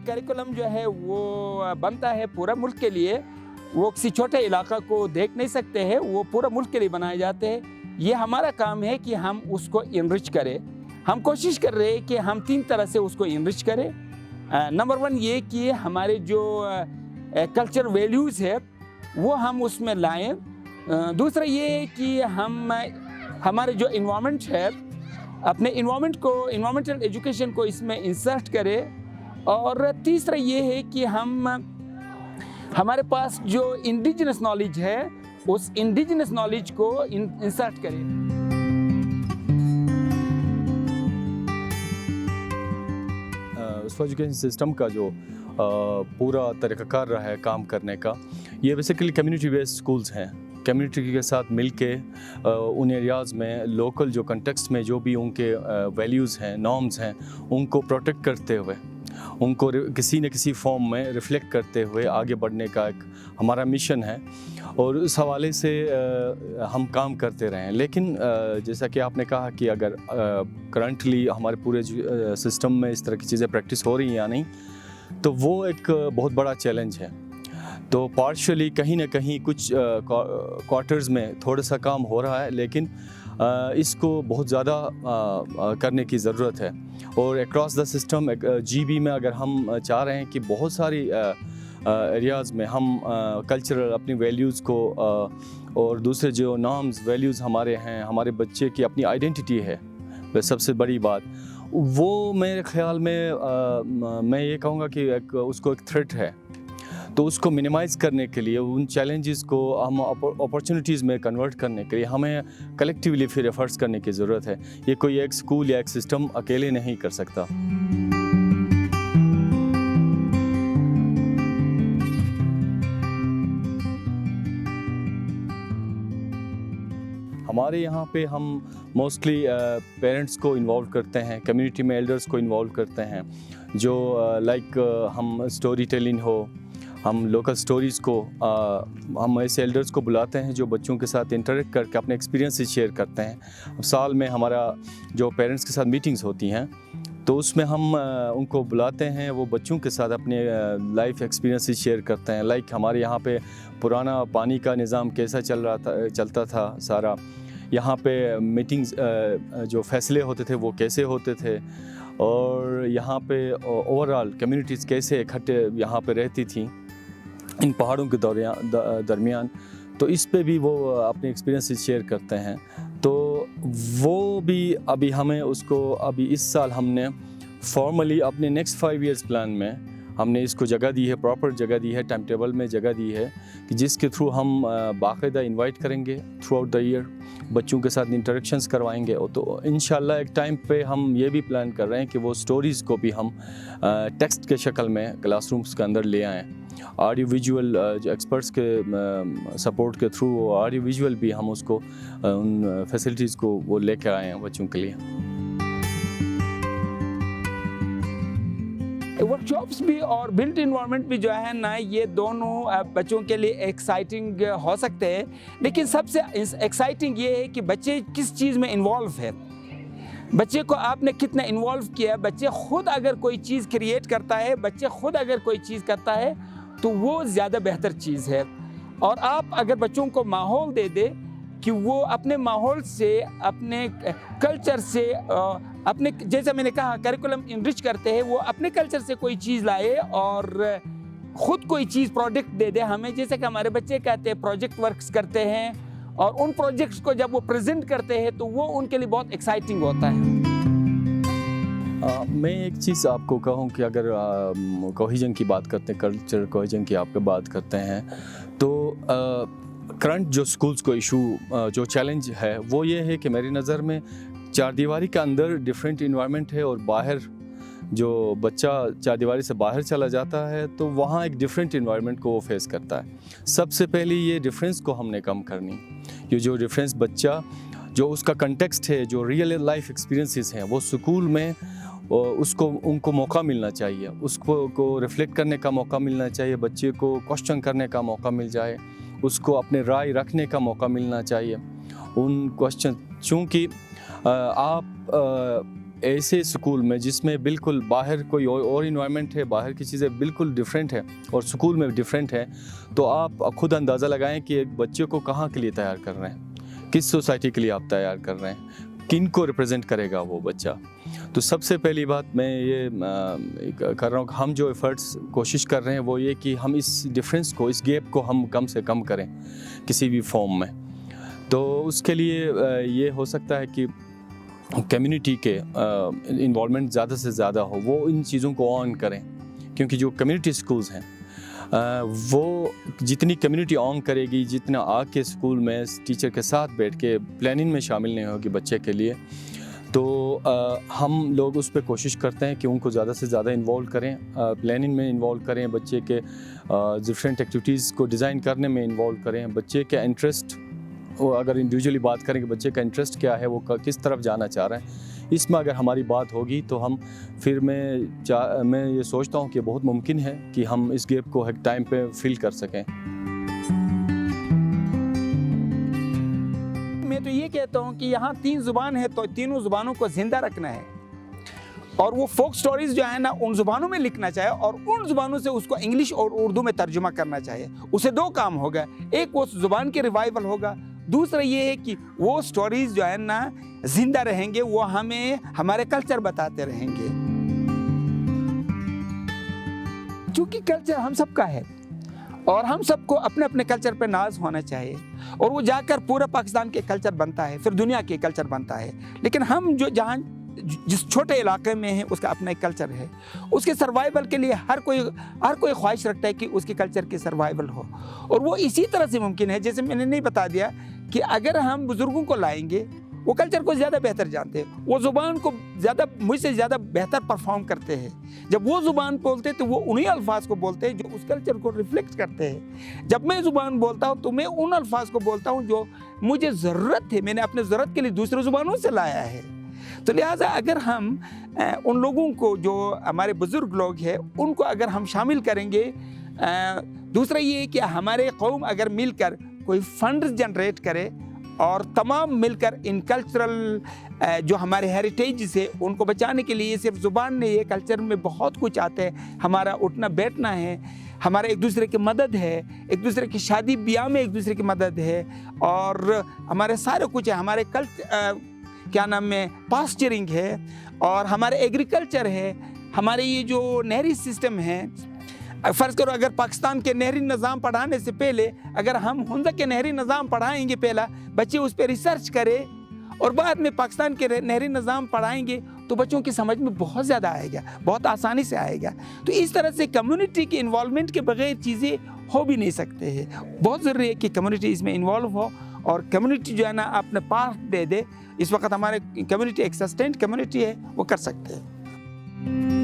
Curriculum जो है वो बनता है पूरा मुल्क के लिए, वो किसी छोटे इलाका को देख नहीं सकते हैं, वो पूरा मुल्क के लिए बनाए जाते हैं। ये हमारा काम है कि हम उसको इनरिच करें। हम कोशिश कर रहे हैं कि हम 3 तरह से उसको इनरिच करें। नंबर 1 ये कि हमारे जो कल्चर वैल्यूज़ है वो हम उसमें लाएं। दूसरा ये है कि हम हमारे जो इन्वायरमेंट है, अपने इन्वायरमेंटल एजुकेशन को इसमें इंसर्ट करें। और तीसरा ये है कि हमारे पास जो इंडिजिनस नॉलेज है उस इंडिजिनस नॉलेज को इंसर्ट करें। उस एजुकेशन सिस्टम का जो पूरा तरीक़ाकार रहा है काम करने का, ये बेसिकली कम्युनिटी बेस्ड स्कूल्स हैं। कम्युनिटी के साथ मिलके उन एरियाज़ में लोकल जो कंटेक्स्ट में जो भी उनके वैल्यूज़ हैं, नॉर्म्स हैं, उनको प्रोटेक्ट करते हुए, उनको किसी न किसी फॉर्म में रिफ्लेक्ट करते हुए आगे बढ़ने का एक हमारा मिशन है और उस हवाले से हम काम करते रहे हैं। लेकिन जैसा कि आपने कहा कि अगर करंटली हमारे पूरे सिस्टम में इस तरह की चीज़ें प्रैक्टिस हो रही हैं या नहीं, तो वो एक बहुत बड़ा चैलेंज है। तो पार्शियली कहीं ना कहीं कुछ क्वार्टर्स में थोड़ा सा काम हो रहा है, लेकिन इसको बहुत ज़्यादा करने की ज़रूरत है। और अक्रॉस द सिस्टम GB में अगर हम चाह रहे हैं कि बहुत सारी एरियाज़ में हम कल्चरल अपनी वैल्यूज़ को और दूसरे जो नॉर्म्स वैल्यूज़ हमारे हैं, हमारे बच्चे की अपनी आइडेंटिटी है, वह सबसे बड़ी बात, वो मेरे ख़्याल में मैं ये कहूँगा कि उसको एक थ्रेट है। तो उसको मिनिमाइज़ करने के लिए, उन चैलेंजेस को हम अपॉर्चुनिटीज़ में कन्वर्ट करने के लिए हमें कलेक्टिवली फिर एफर्ट्स करने की ज़रूरत है। ये कोई एक स्कूल या एक सिस्टम अकेले नहीं कर सकता। हमारे यहाँ पे हम मोस्टली पेरेंट्स को इन्वॉल्व करते हैं, कम्युनिटी में एल्डर्स को इन्वॉल्व करते हैं, जो लाइक हम स्टोरी टेलिंग हो, हम लोकल स्टोरीज़ को हम ऐसे एल्डर्स को बुलाते हैं जो बच्चों के साथ इंटरेक्ट करके अपने एक्सपीरियंसेस शेयर करते हैं। साल में हमारा जो पेरेंट्स के साथ मीटिंग्स होती हैं, तो उसमें हम उनको बुलाते हैं, वो बच्चों के साथ अपने लाइफ एक्सपीरियंसेस शेयर करते हैं। लाइक हमारे यहाँ पे पुराना पानी का निज़ाम कैसा चलता था सारा, यहाँ पे मीटिंग्स जो फैसले होते थे वो कैसे होते थे, और यहाँ पे ओवरऑल कम्युनिटीज़ कैसे इकट्ठे यहाँ पे रहती थी इन पहाड़ों के दरमियान। तो इस पे भी वो अपने एक्सपीरियंसेस शेयर करते हैं। तो वो भी अभी हमें उसको अभी इस साल हमने फॉर्मली अपने नेक्स्ट 5 ईयर्स प्लान में हमने इसको जगह दी है, प्रॉपर जगह दी है, टाइम टेबल में जगह दी है कि जिसके थ्रू हम बाकायदा इनवाइट करेंगे थ्रू आउट द ईयर, बच्चों के साथ इंटरेक्शंस करवाएंगे। तो इंशाल्लाह एक टाइम पे हम ये भी प्लान कर रहे हैं कि वो स्टोरीज़ को भी हम टेक्स्ट के शक्ल में क्लासरूम्स के अंदर ले आएँ। ऑडियो विजुअल एक्सपर्ट्स के सपोर्ट के थ्रू ऑडियो विजुअल भी हम उसको उन फैसिलिटीज़ को वो लेकर आए हैं बच्चों के लिए। वर्कशॉप्स भी और बिल्ट इन्वायरमेंट भी जो है ना, ये दोनों बच्चों के लिए एक्साइटिंग हो सकते हैं, लेकिन सबसे एक्साइटिंग ये है कि बच्चे किस चीज़ में इन्वॉल्व है, बच्चे को आपने कितना इन्वॉल्व किया है। बच्चे खुद अगर कोई चीज़ क्रिएट करता है, बच्चे खुद अगर कोई चीज़ करता है, तो वो ज़्यादा बेहतर चीज़ है। और आप अगर बच्चों को माहौल दे दे कि वो अपने माहौल से, अपने कल्चर से, अपने, जैसे मैंने कहा करिकुलम इनरिच करते हैं, वो अपने कल्चर से कोई चीज़ लाए और ख़ुद कोई चीज़ प्रोजेक्ट दे दे हमें। जैसे कि हमारे बच्चे कहते हैं प्रोजेक्ट वर्क्स करते हैं, और उन प्रोजेक्ट्स को जब वो प्रेजेंट करते हैं तो वो उनके लिए बहुत एक्साइटिंग होता है। मैं एक चीज़ आपको कहूँ कि अगर कोहिजन की बात करते हैं, कल्चर कोहिजन की आप बात करते हैं, तो करंट जो स्कूल्स को इशू जो चैलेंज है वो ये है कि मेरी नज़र में चारदीवारी के अंदर डिफरेंट इन्वायरमेंट है, और बाहर जो बच्चा चारदीवारी से बाहर चला जाता है तो वहाँ एक डिफरेंट इन्वायरमेंट को वो फेस करता है। सबसे पहले ये डिफरेंस को हमने कम करनी, ये जो डिफरेंस बच्चा जो उसका कंटेक्स्ट है, जो रियल लाइफ एक्सपीरियंसेस हैं, वो स्कूल में उनको मौका मिलना चाहिए, उसको रिफ्लेक्ट करने का मौका मिलना चाहिए, बच्चे को क्वेश्चन करने का मौका मिल जाए, उसको अपने राय रखने का मौका मिलना चाहिए। उन क्वेश्चन, चूँकि आप ऐसे स्कूल में जिसमें बिल्कुल बाहर कोई और इन्वायरमेंट है, बाहर की चीज़ें बिल्कुल डिफरेंट है और स्कूल में डिफरेंट है, तो आप खुद अंदाज़ा लगाएं कि एक बच्चे को कहाँ के लिए तैयार कर रहे हैं, किस सोसाइटी के लिए आप तैयार कर रहे हैं, किन को रिप्रेजेंट करेगा वो बच्चा। तो सबसे पहली बात मैं ये कर रहा हूँ कि हम जो एफ़र्ट्स कोशिश कर रहे हैं वो ये कि हम इस डिफरेंस को, इस गैप को हम कम से कम करें किसी भी फॉर्म में। तो उसके लिए ये हो सकता है कि कम्युनिटी के इन्वॉल्वमेंट ज़्यादा से ज़्यादा हो, वो इन चीज़ों को ऑन करें, क्योंकि जो कम्युनिटी स्कूल्स हैं वो जितनी कम्युनिटी ऑन करेगी, जितना आके स्कूल में टीचर के साथ बैठ के प्लानिंग में शामिल नहीं होगी बच्चे के लिए, तो हम लोग उस पर कोशिश करते हैं कि उनको ज़्यादा से ज़्यादा इन्वॉल्व करें, प्लानिंग में इन्वॉल्व करें, बच्चे के डिफरेंट एक्टिविटीज़ को डिज़ाइन करने में इन्वॉल्व करें, बच्चे के इंटरेस्ट, वो अगर इंडिविजुअली बात करें कि बच्चे का इंटरेस्ट क्या है, वो किस तरफ जाना चाह रहा है, इसमें अगर हमारी बात होगी तो हम फिर मैं ये सोचता हूँ कि बहुत मुमकिन है कि हम इस गैप को एक टाइम पे फिल कर सकें। मैं तो ये कहता हूँ कि यहाँ 3 ज़ुबान है तो तीनों ज़ुबानों को ज़िंदा रखना है, और वो फोक स्टोरीज जो है ना उन ज़ुबानों में लिखना चाहिए और उन ज़ुबानों से उसको इंग्लिश और उर्दू में तर्जुमा करना चाहिए। उसे 2 काम होगा, एक वो ज़ुबान के रिवाइवल होगा, दूसरा ये है कि वो स्टोरीज जो है ना जिंदा रहेंगे, वो हमें हमारे कल्चर बताते रहेंगे, क्योंकि कल्चर हम सबका है और हम सबको अपने अपने कल्चर पे नाज होना चाहिए, और वो जाकर पूरा पाकिस्तान के कल्चर बनता है, फिर दुनिया के कल्चर बनता है। लेकिन हम जो जहाँ जिस छोटे इलाके में है उसका अपना एक कल्चर है, उसके सर्वाइवल के लिए हर कोई ख्वाहिश रखता है कि उसके कल्चर की सर्वाइवल हो, और वो इसी तरह से मुमकिन है। जैसे मैंने नहीं बता दिया कि अगर हम बुजुर्गों को लाएंगे, वो कल्चर को ज़्यादा बेहतर जानते हैं, वो ज़ुबान को मुझसे ज़्यादा बेहतर परफॉर्म करते हैं। जब वो ज़ुबान बोलते हैं तो वो उन्हीं अल्फाज को बोलते हैं जो उस कल्चर को रिफ्लेक्ट करते हैं। जब मैं ज़ुबान बोलता हूँ तो मैं उन अल्फाज को बोलता हूँ जो मुझे ज़रूरत है, मैंने अपने ज़रूरत के लिए दूसरे ज़ुबानों से लाया है। तो लिहाजा अगर हम उन लोगों को, जो हमारे बुज़ुर्ग लोग हैं, उनको अगर हम शामिल करेंगे, दूसरा ये है कि हमारे कौम अगर मिलकर कोई फंड्स जनरेट करे और तमाम मिलकर इन कल्चरल जो हमारे हेरिटेज से उनको बचाने के लिए, सिर्फ ज़ुबान नहीं, ये कल्चर में बहुत कुछ आता है। हमारा उठना बैठना है, हमारा एक दूसरे की मदद है, एक दूसरे की शादी ब्याह में एक दूसरे की मदद है, और हमारे सारे कुछ है, हमारे क्या नाम है, पास्चरिंग है, और हमारे एग्रीकल्चर है, हमारे ये जो नहरी सिस्टम है। फ़र्ज़ करो अगर पाकिस्तान के नहरी निज़ाम पढ़ाने से पहले अगर हम हुंदा के नहरी निज़ाम पढ़ाएंगे, पहला बच्चे उस पर रिसर्च करें और बाद में पाकिस्तान के नहरी निज़ाम पढ़ाएंगे, तो बच्चों की समझ में बहुत ज़्यादा आएगा, बहुत आसानी से आएगा। तो इस तरह से कम्युनिटी के इन्वॉल्वमेंट के बगैर चीज़ें हो भी नहीं सकते हैं। बहुत ज़रूरी है कि कम्युनिटी इसमें इन्वॉल्व हो और कम्युनिटी जो है ना अपने पार्ट दे दे। इस वक्त हमारे कम्युनिटी एक सस्टेन्ड कम्युनिटी है, वो कर सकते हैं।